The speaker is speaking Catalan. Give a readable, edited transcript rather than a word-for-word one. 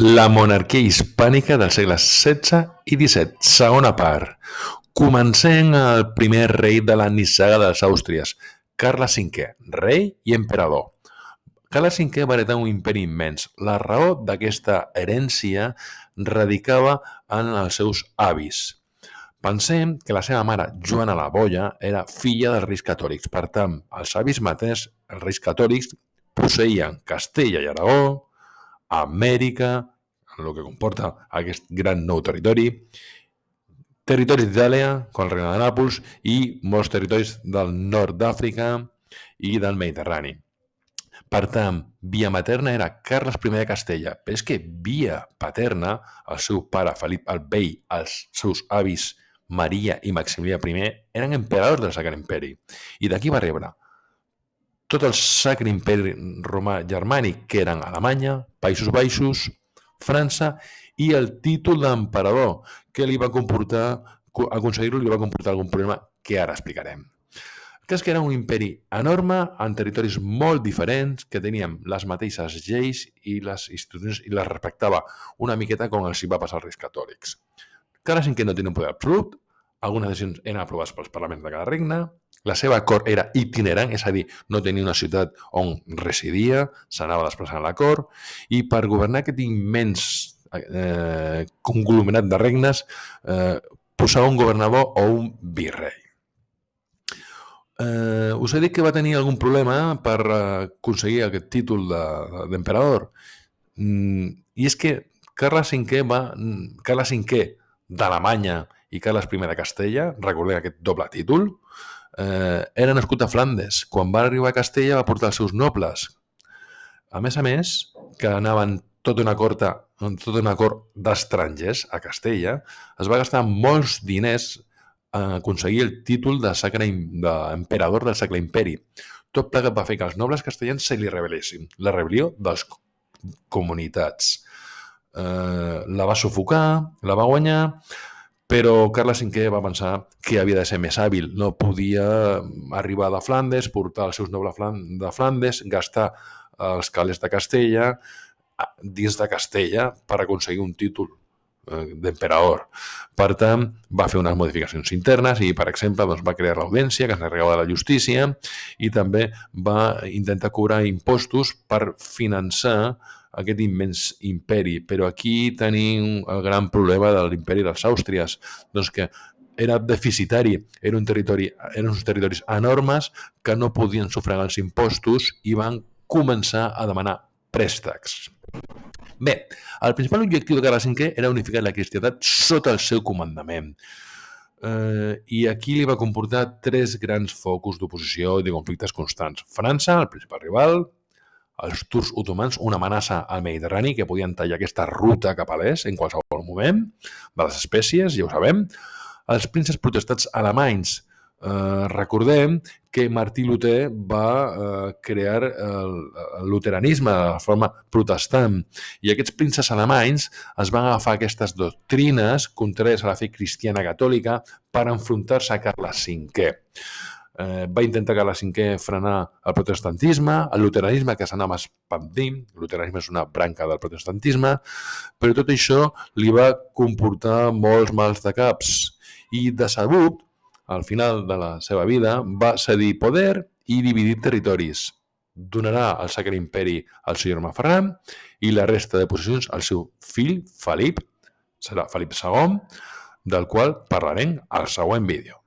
La monarquia hispànica del segle XVI i XVII, segona part. Comencem el primer rei de la nissaga dels Àustries, Carles V, rei i emperador. Carles V va heretar un imperi immens. La raó d'aquesta herència radicava en els seus avis. Pensem que la seva mare, Joana la Boia, era filla dels reis catòlics. Per tant, els avis materns, els reis catòlics, posseïen Castella i Aragó, Amèrica, el que comporta aquest gran nou territoris d'Itàlia, com el Regne de Nàpols, i molts territoris del nord d'Àfrica i del Mediterrani. Per tant, via materna era Carles I de Castella, però és que via paterna, el seu pare Felip el Vell, els seus avis Maria i Maximilià I, eren emperadors del Sacre Imperi. I d'aquí va rebre tot el Sacre Imperi Romà Germànic, que eren Alemanya, Països Baixos, França, i el títol d'emperador, que li va comportar, aconseguir-lo li va comportar algun problema que ara explicarem. El cas que era un imperi enorme, en territoris molt diferents, que teníem les mateixes lleis i les institucions i les respectava una miqueta com els hi va passar als reis catòlics. Carles V no tenia un poder absolut, algunes decisions eren aprovades pels parlaments de cada regne, la seva cort era itinerant, és a dir, no tenia una ciutat on residia, s'anava desplaçant a la cort, i per governar aquest immens conglomerat de regnes posava un governador o un virrei. Us he dit que va tenir algun problema per aconseguir aquest títol d'emperador. I és que Carles V d'Alemanya i Carles I de Castella, recordeu aquest doble títol, era nascut a Flandes. Quan va arribar a Castella va portar els seus nobles. A més, que anaven tota una cort d'estrangers a Castella, es va gastar molts diners a aconseguir el títol d'emperador del Sacre Imperi. Tot plegat va fer que els nobles castellans se li rebel·lessin. La rebel·lió de les comunitats. La va sufocar, la va guanyar, però Carles V va pensar que havia de ser més hàbil. No podia arribar de Flandes, portar els seus nobles de Flandes, gastar els calés de Castella dins de Castella per aconseguir un títol d'emperador. Per tant, va fer unes modificacions internes i, per exemple, va crear l'Audiència, que s'encarregava de la justícia, i també va intentar cobrar impostos per finançar aquest immens imperi. Però aquí tenim el gran problema de l'imperi dels Àustries, doncs que era deficitari, eren uns territoris enormes que no podien sufragar els impostos i van començar a demanar préstecs. Bé, el principal objectiu de Carles V era unificar la cristianitat sota el seu comandament. I aquí li va comportar tres grans focus d'oposició i de conflictes constants. França, el principal rival, els turcs otomans, una amenaça al Mediterrani que podien tallar aquesta ruta cap a l'est en qualsevol moment, de les espècies, ja ho sabem. Els prínceps protestats alemanys. Recordem que Martí Luter va crear el luteranisme de forma protestant i aquests prínceps alemanys es van agafar aquestes doctrines contràries a la fe cristiana catòlica per enfrontar-se a Carles V. Va intentar Carles V frenar el protestantisme, el luteranisme que s'anava expandint, el luteranisme és una branca del protestantisme, però tot això li va comportar molts mals de caps i decebut, al final de la seva vida, va cedir poder i dividir territoris. Donarà el Sacre Imperi al seu germà Ferran i la resta de possessions al seu fill Felip, serà Felip II, del qual parlarem al següent vídeo.